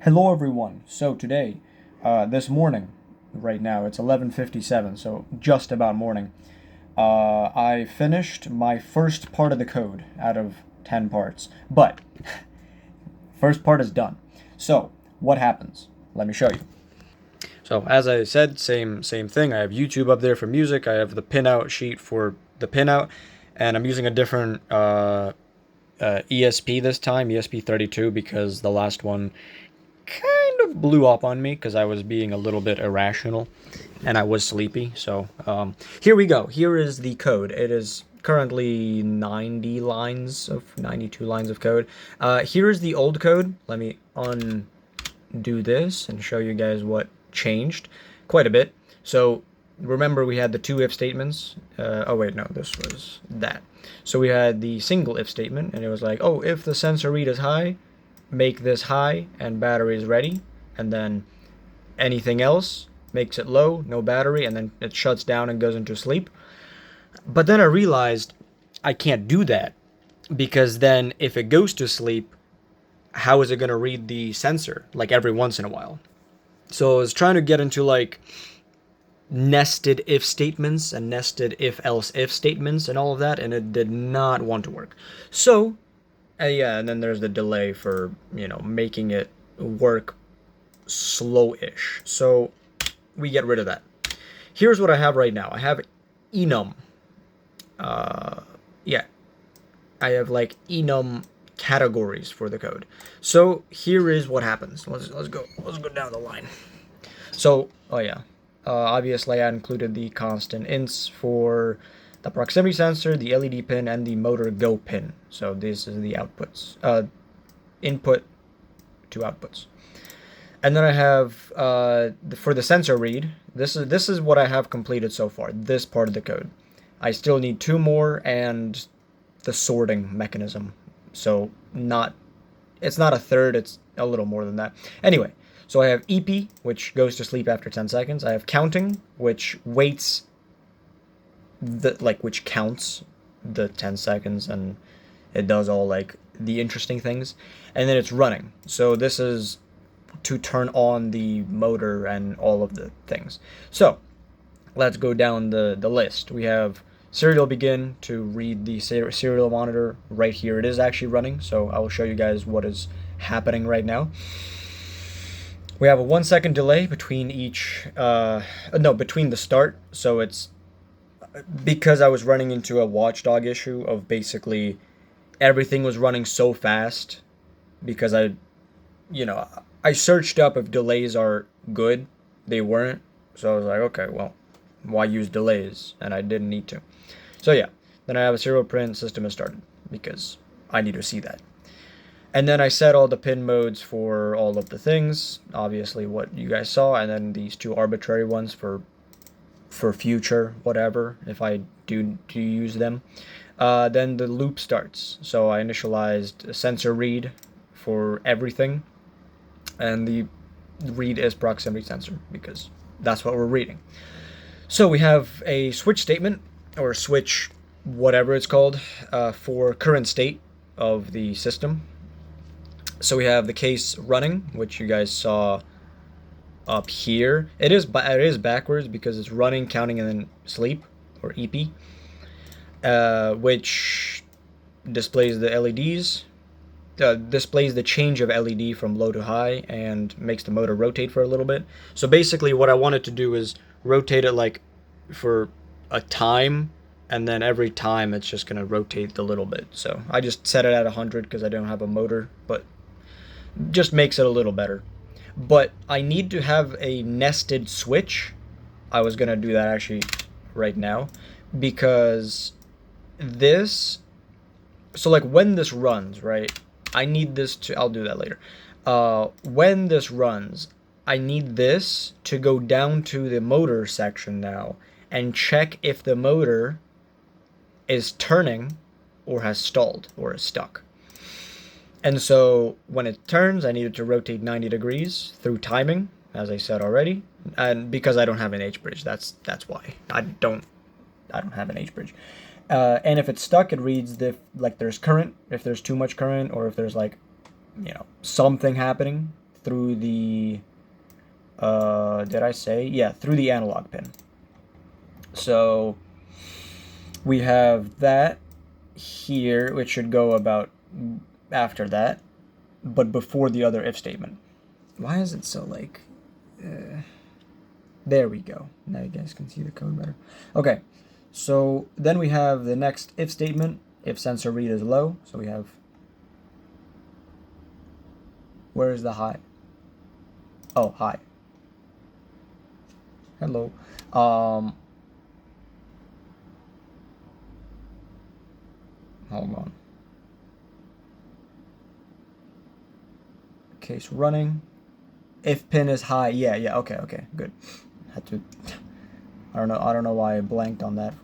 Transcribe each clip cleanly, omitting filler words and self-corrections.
Hello everyone. So today, this morning, right now it's 11:57, so just about morning. I finished my first part of the code out of 10 parts, but first part is done. So what happens? Let me show you. So as I said, same thing. I have YouTube up there for music. I have the pinout sheet for the pinout, and I'm using a different ESP this time, ESP32, because the last one kind of blew up on me because I was being a little bit irrational and I was sleepy. So here we go. Here is the code. It is currently 92 lines of code. Here is the old code. Let me undo this and show you guys what changed quite a bit. So remember we had the two if statements. Oh wait, no, this was that. So we had the single if statement, and it was like, oh, if the sensor read is high, make this high and battery is ready, and then anything else makes it low, no battery, and then it shuts down and goes into sleep. But then I realized I can't do that because then if it goes to sleep, how is it going to read the sensor like every once in a while? So I was trying to get into like nested if statements and nested if else if statements and all of that, and it did not want to work. So yeah, and then there's the delay for, making it work slow-ish. So we get rid of that. Here's what I have right now. I have enum. Yeah, I have like enum categories for the code. So here is what happens. Let's go down the line. So, oh yeah, obviously I included the constant ints for the proximity sensor, the LED pin, and the motor go pin. So this is the outputs, input to outputs. And then I have for the sensor read. This is what I have completed so far. This part of the code. I still need two more and the sorting mechanism. So it's not a third. It's a little more than that. Anyway, so I have EP, which goes to sleep after 10 seconds. I have counting, which waits which counts the 10 seconds and it does all like the interesting things, and then it's running. So this is to turn on the motor and all of the things. So let's go down the list. We have serial begin to read the serial monitor. Right here it is actually running, so I will show you guys what is happening right now. We have a 1 second delay between each between the start. So it's because I was running into a watchdog issue of basically everything was running so fast because I searched up if delays are good. They weren't. So I was like, okay, well, why use delays? And I didn't need to. So yeah, then I have a serial print system has started because I need to see that. And then I set all the pin modes for all of the things, obviously what you guys saw, and then these two arbitrary ones for future whatever if I do use them. Then the loop starts. So I initialized a sensor read for everything, and the read is proximity sensor because that's what we're reading. So we have a switch statement or switch whatever it's called for current state of the system. So we have the case running, which you guys saw up here. It is backwards because it's running, counting, and then sleep, or EP, which displays the LEDs, displays the change of LED from low to high, and makes the motor rotate for a little bit. So basically what I wanted to do is rotate it like for a time, and then every time it's just going to rotate a little bit. So I just set it at 100 because I don't have a motor, but just makes it a little better. But I need to have a nested switch. I was going to do that actually right now because so like when this runs, right, I need this to, I'll do that later. When this runs, I need this to go down to the motor section now and check if the motor is turning or has stalled or is stuck. And so when it turns, I need it to rotate 90 degrees through timing, as I said already. And because I don't have an H bridge, that's why I don't have an H bridge. And if it's stuck, it reads there's current, if there's too much current, or if there's something happening through the, did I say? Yeah, through the analog pin. So we have that here, which should go about after that, but before the other if statement. Why is it so like... there we go. Now you guys can see the code better. Okay, so then we have the next if statement, if sensor read is low. So we have... where is the high? Oh, high. Hello. Hold on. Case running. If pin is high, yeah, okay, good. Had to... I don't know why I blanked on that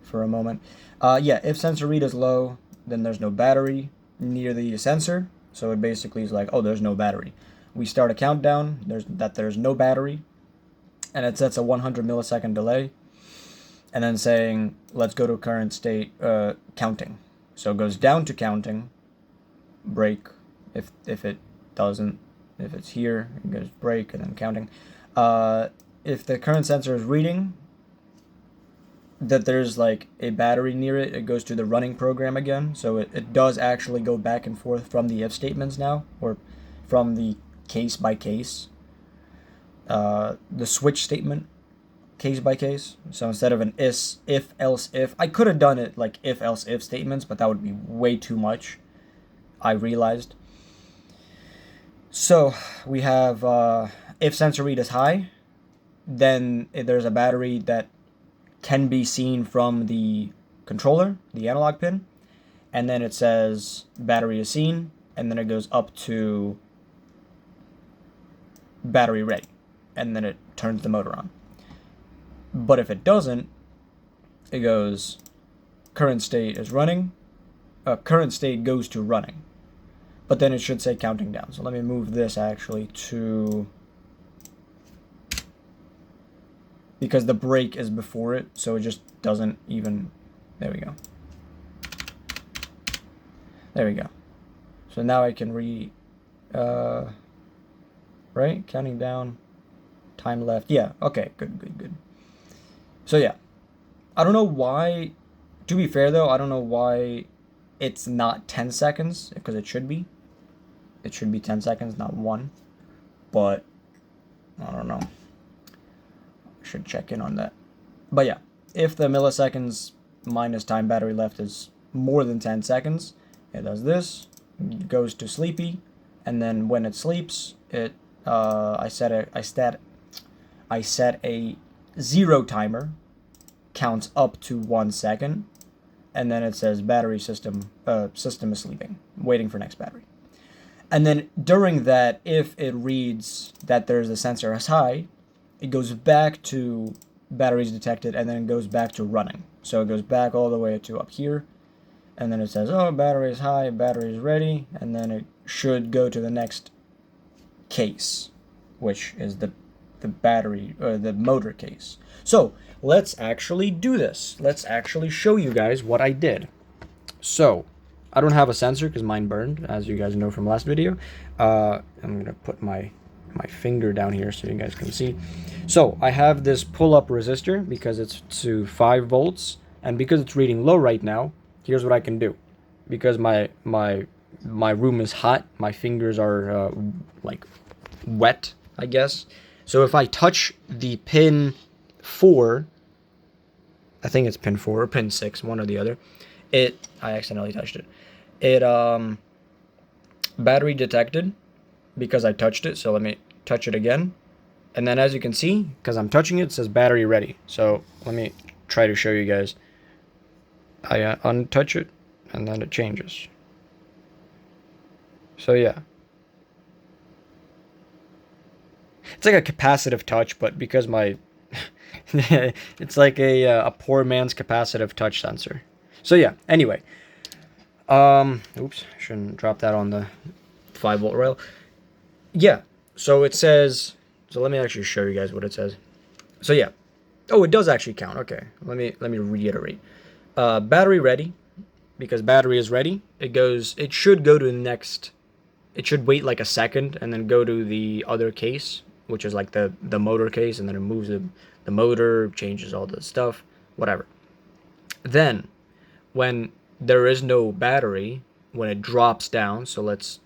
for a moment. Yeah, if sensor read is low, then there's no battery near the sensor. So it basically is like, oh, there's no battery. We start a countdown, there's no battery, and it sets a 100 millisecond delay, and then saying, let's go to current state, counting. So it goes down to counting, break, if it doesn't, if it's here, it goes break, and then counting. If the current sensor is reading that there's like a battery near it, it goes to the running program again. So it does actually go back and forth from the if statements now, or from the case by case, the switch statement, case by case. So instead of an if else if, I could have done it like if else if statements, but that would be way too much, I realized. So we have if sensor read is high, then there's a battery that can be seen from the controller, the analog pin, and then it says battery is seen, and then it goes up to battery ready, and then it turns the motor on. But if it doesn't, it goes current state is running, current state goes to running, but then it should say counting down. So let me move this actually to, because the break is before it, so it just doesn't even... there we go. There we go. So now I can right? Counting down, time left. Yeah, okay, good. So yeah, I don't know why, to be fair though, I don't know why it's not 10 seconds, because it should be. It should be 10 seconds, not 1. But, I don't know. Should check in on that. But yeah, if the milliseconds minus time battery left is more than 10 seconds, it does this, it goes to sleepy, and then when it sleeps, it I set a 0 timer, counts up to 1 second, and then it says battery system is sleeping, waiting for next battery. And then during that, if it reads that there's a sensor as high, it goes back to batteries detected, and then it goes back to running. So it goes back all the way to up here, and then it says, oh, battery is high, battery is ready, and then it should go to the next case, which is the battery, or the motor case. So let's actually do this. Let's actually show you guys what I did. So I don't have a sensor because mine burned, as you guys know from last video. I'm gonna put my finger down here so you guys can see. So I have this pull-up resistor because it's to 5 volts, and because it's reading low right now, here's what I can do. Because my room is hot, my fingers are like wet, I guess. So if I touch the pin 4, I think it's pin 4 or pin 6, one or the other, I accidentally touched it. It battery detected because I touched it. So let me touch it again, and then as you can see, because I'm touching it, it says battery ready. So let me try to show you guys. I untouch it, and then it changes. So yeah, it's like a capacitive touch, but because my it's like a poor man's capacitive touch sensor. So yeah, anyway, oops, shouldn't drop that on the 5-volt rail. Yeah, so it says, so let me actually show you guys what it says. So yeah, oh, it does actually count. Okay, let me reiterate. Battery ready, because battery is ready. It should go to the next it should wait like a second and then go to the other case, which is like the motor case, and then it moves the motor, changes all the stuff, whatever. Then, when there is no battery, when it drops down, so let's,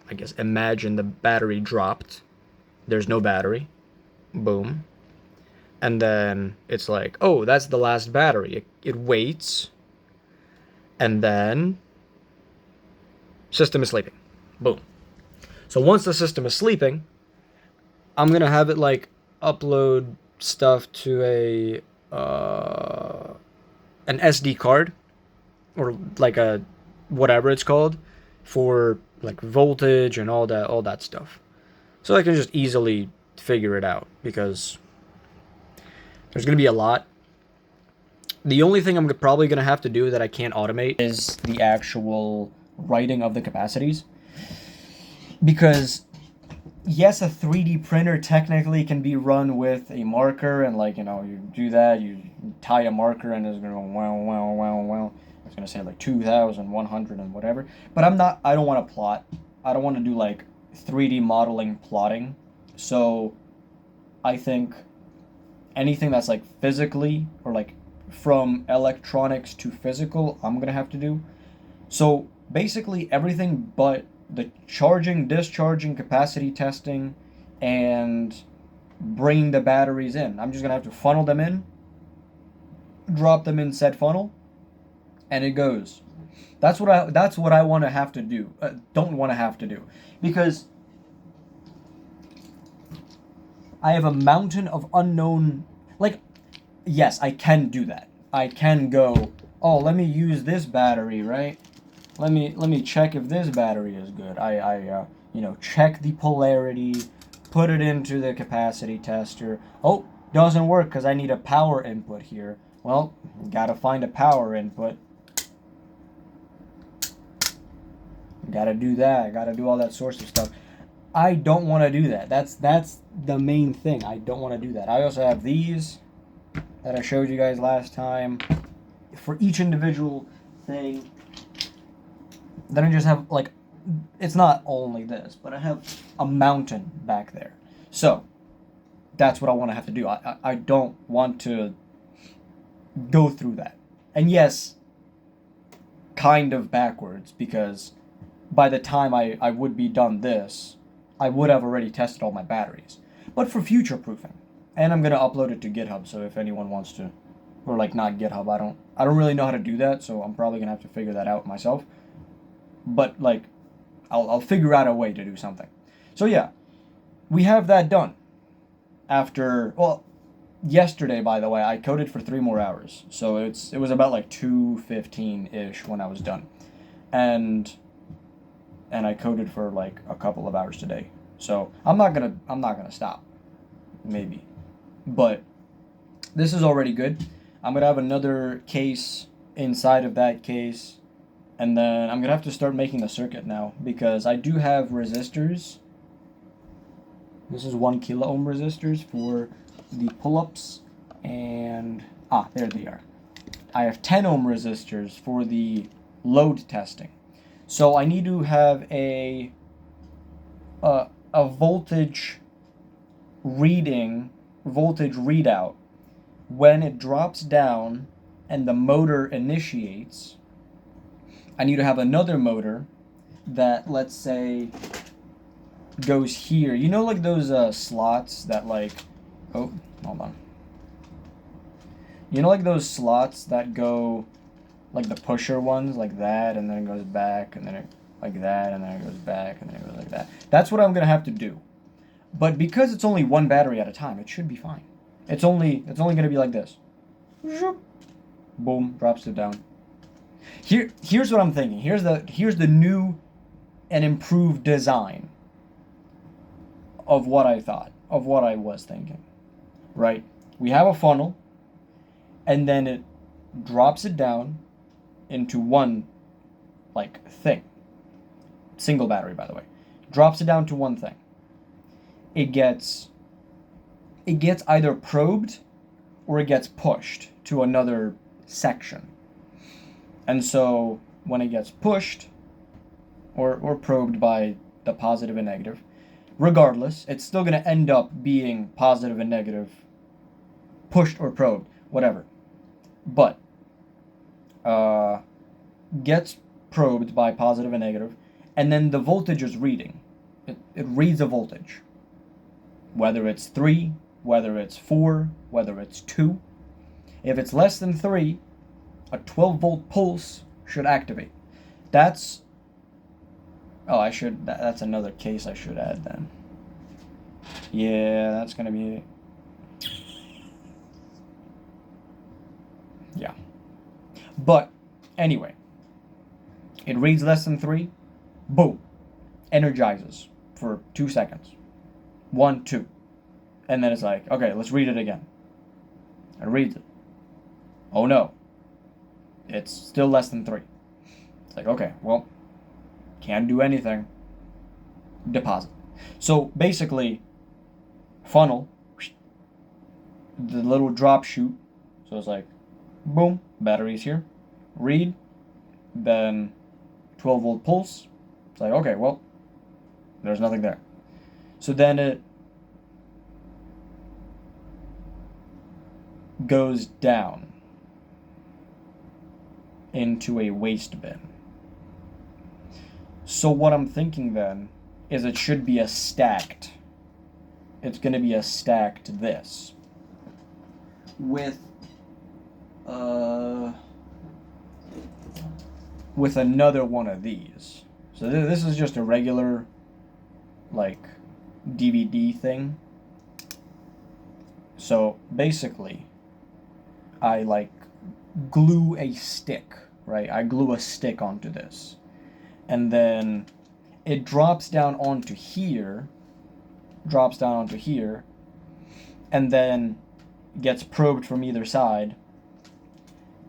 I guess, imagine the battery dropped. There's no battery. Boom. And then it's like, oh, that's the last battery. It waits. And then system is sleeping. Boom. So once the system is sleeping, I'm going to have it like upload stuff to an SD card, or like a whatever it's called, for like voltage and all that stuff. So I can just easily figure it out, because there's going to be a lot. The only thing I'm probably going to have to do that I can't automate is the actual writing of the capacities. Because yes, a 3D printer technically can be run with a marker, and like, you know, you do that, you tie a marker and it's going to go wow. It's going to say like 2,100 and whatever. But I don't want to plot. I don't want to do like 3D modeling plotting. So I think anything that's like physically, or like from electronics to physical, I'm going to have to do. So basically everything but the charging, discharging, capacity testing, and bringing the batteries in. I'm just going to have to funnel them in, drop them in said funnel, and it goes. That's what I want to have to do. Don't want to have to do. Because I have a mountain of unknown, like, yes, I can do that. I can go, oh, let me use this battery, right? Let me check if this battery is good. I check the polarity, put it into the capacity tester. Oh, doesn't work because I need a power input here. Well, gotta find a power input. Gotta do that. Gotta do all that sorts of stuff. I don't want to do that. That's the main thing. I don't want to do that. I also have these that I showed you guys last time for each individual thing. Then I just have, like, it's not only this, but I have a mountain back there. So that's what I want to have to do. I don't want to go through that. And yes, kind of backwards, because by the time I would be done this, I would have already tested all my batteries. But for future proofing. And I'm going to upload it to GitHub, so if anyone wants to, or like not GitHub, I don't really know how to do that, so I'm probably going to have to figure that out myself. But like, I'll figure out a way to do something. So yeah, we have that done. After, well, yesterday, by the way, I coded for 3 more hours. So it was about like 2:15-ish when I was done. And I coded for like a couple of hours today. So I'm not gonna stop. Maybe. But this is already good. I'm gonna have another case inside of that case. And then I'm going to have to start making the circuit now, because I do have resistors. This is 1 kilo ohm resistors for the pull-ups. And, there they are. I have 10 ohm resistors for the load testing. So I need to have a voltage readout when it drops down and the motor initiates. I need to have another motor that, let's say, goes here. You know, like those slots that, like, oh, hold on. You know, like those slots that go, like the pusher ones, like that, and then it goes back, and then it like that, and then it goes back, and then it goes like that. That's what I'm gonna have to do. But because it's only one battery at a time, it should be fine. It's only gonna be like this. Boom, drops it down. Here's what I'm thinking. Here's the new and improved design of what I thought, of what I was thinking. Right? We have a funnel, and then it drops it down into one, like, thing. Single battery, by the way. Drops it down to one thing. It gets either probed or it gets pushed to another section. And so when it gets pushed or probed by the positive and negative. Regardless, it's still going to end up being positive and negative, pushed or probed, whatever. But gets probed by positive and negative, and then the voltage is reading. It reads a voltage. Whether it's 3, whether it's 4, whether it's 2. If it's less than 3, a 12-volt pulse should activate. That's... Oh, that's another case I should add then. Yeah, that's going to be... Yeah. But, anyway. It reads less than 3. Boom. Energizes for 2 seconds. 1, 2. And then it's like, okay, let's read it again. It reads it. Oh no. It's still less than 3. It's like, okay, well, can't do anything. Deposit. So basically, funnel, the little drop chute. So it's like, boom, battery's here. Read, then 12-volt pulse. It's like, okay, well, there's nothing there. So then it goes down into a waste bin. So what I'm thinking then is it should be a stacked. It's going to be a stacked this with another one of these. So this is just a regular like DVD thing. So basically I like glue a stick, right? I glue a stick onto this. And then it drops down onto here, and then gets probed from either side.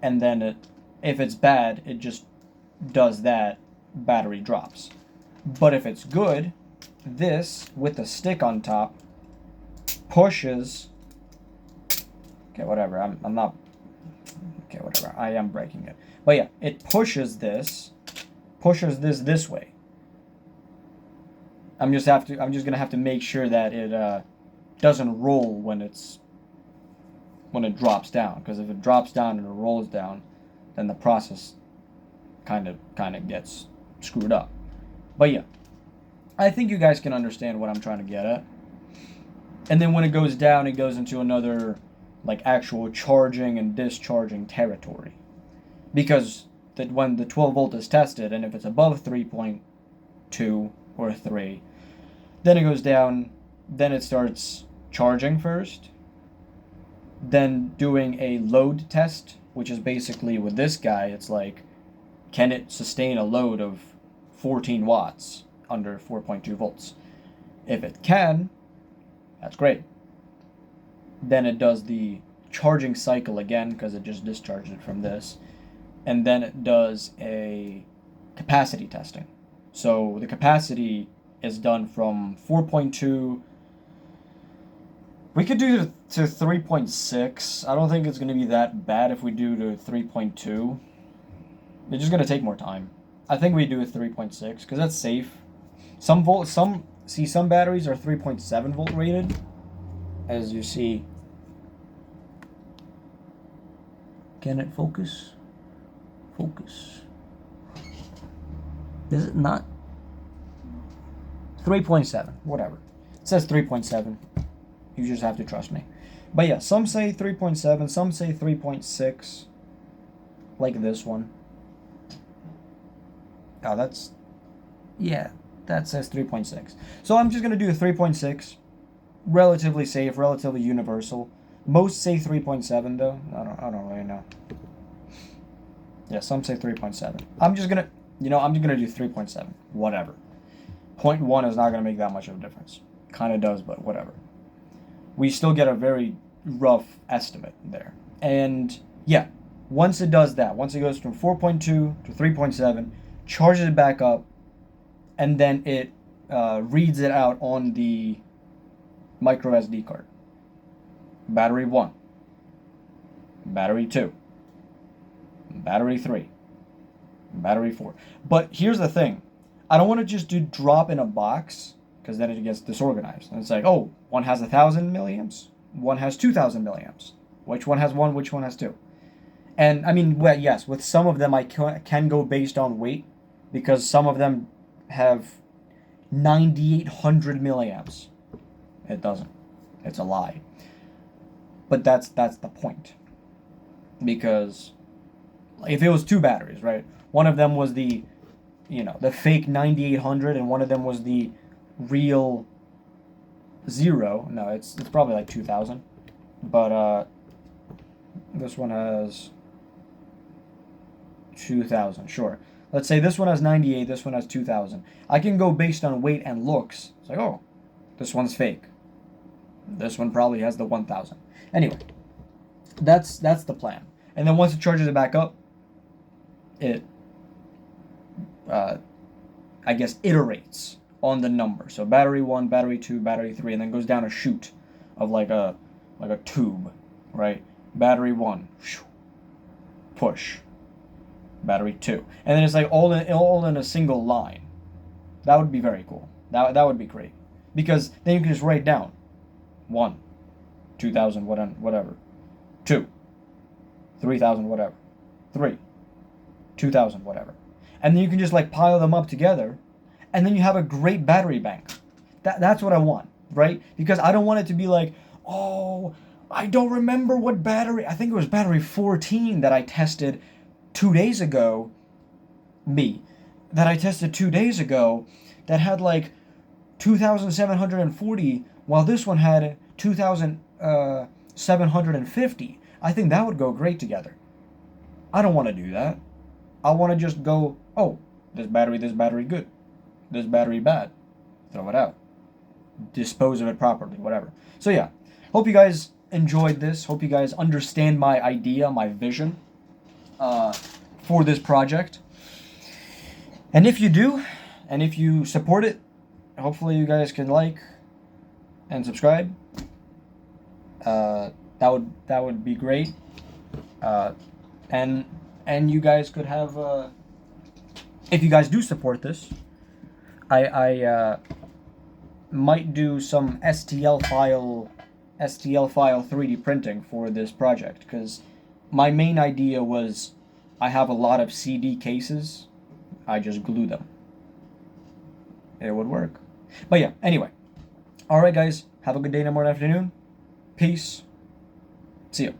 And then if it's bad, it just does that, battery drops. But if it's good, this, with the stick on top, pushes... Okay, whatever, I'm not... Okay, whatever, I am breaking it. But yeah, it pushes this this way. I'm just gonna have to make sure that it doesn't roll when it drops down, because if it drops down and it rolls down, then the process kind of gets screwed up. But yeah, I think you guys can understand what I'm trying to get at. And then when it goes down, it goes into another like actual charging and discharging territory, because that when the 12 volt is tested, and if it's above 3.2 or 3, then it goes down, then it starts charging first, then doing a load test, which is basically with this guy, it's like, can it sustain a load of 14 watts under 4.2 volts? If it can, that's great. Then it does the charging cycle again, because it just discharged it from this. And then it does a capacity testing. So the capacity is done from 4.2. We could do to 3.6. I don't think it's going to be that bad if we do to 3.2. It's just going to take more time. I think we do a 3.6 because that's safe. Some batteries are 3.7 volt rated, as you see. Can it focus? Focus. Is it not? 3.7, whatever. It says 3.7. You just have to trust me. But yeah, some say 3.7, some say 3.6. Like this one. Oh, that's... Yeah, that says 3.6. So I'm just going to do a 3.6. Relatively safe, relatively universal. Most say 3.7 though. I don't really know. Yeah, some say 3.7. I'm just gonna do 3.7. Whatever. 0.1 is not gonna make that much of a difference. Kinda does, but whatever. We still get a very rough estimate there. And yeah, once it does that, once it goes from 4.2 to 3.7, charges it back up, and then it reads it out on the micro SD card. Battery 1, battery 2, battery 3, battery 4. But here's the thing. I don't want to just do drop in a box, because then it gets disorganized. And it's like, oh, one has 1,000 milliamps, one has 2,000 milliamps. Which one has one, which one has two? And I mean, well, yes, with some of them I can go based on weight, because some of them have 9,800 milliamps. It doesn't. It's a lie. But that's the point. Because if it was two batteries, right? One of them was the fake 9,800, and one of them was the real zero. No, it's probably like 2,000. But this one has 2,000, sure. Let's say this one has 98, this one has 2,000. I can go based on weight and looks. It's like, oh, this one's fake. This one probably has the 1,000. Anyway, that's the plan. And then once it charges it back up, it, I guess, iterates on the number. So battery 1, battery 2, battery 3, and then goes down a chute of like a tube, right? Battery 1, push. Battery 2. And then it's like all in a single line. That would be very cool. That would be great. Because then you can just write down 1, 2,000, whatever. 2, 3,000, whatever. 3, 2,000, whatever. And then you can just like pile them up together, and then you have a great battery bank. That's what I want, right? Because I don't want it to be like, oh, I don't remember what battery. I think it was battery 14 that I tested 2 days ago. That I tested 2 days ago, that had like 2,740, while this one had 2,750. I think that would go great together. I don't want to do that. I want to just go, oh, this battery good. This battery bad. Throw it out. Dispose of it properly, whatever. So yeah, hope you guys enjoyed this. Hope you guys understand my idea, my vision for this project. And if you do, and if you support it, hopefully you guys can like and subscribe. That would be great. And you guys could have, if you guys do support this, I might do some STL file 3D printing for this project, because my main idea was I have a lot of CD cases. I just glue them. It would work. But yeah, anyway. Alright guys, have a good day, night, morning, afternoon. Peace. See ya.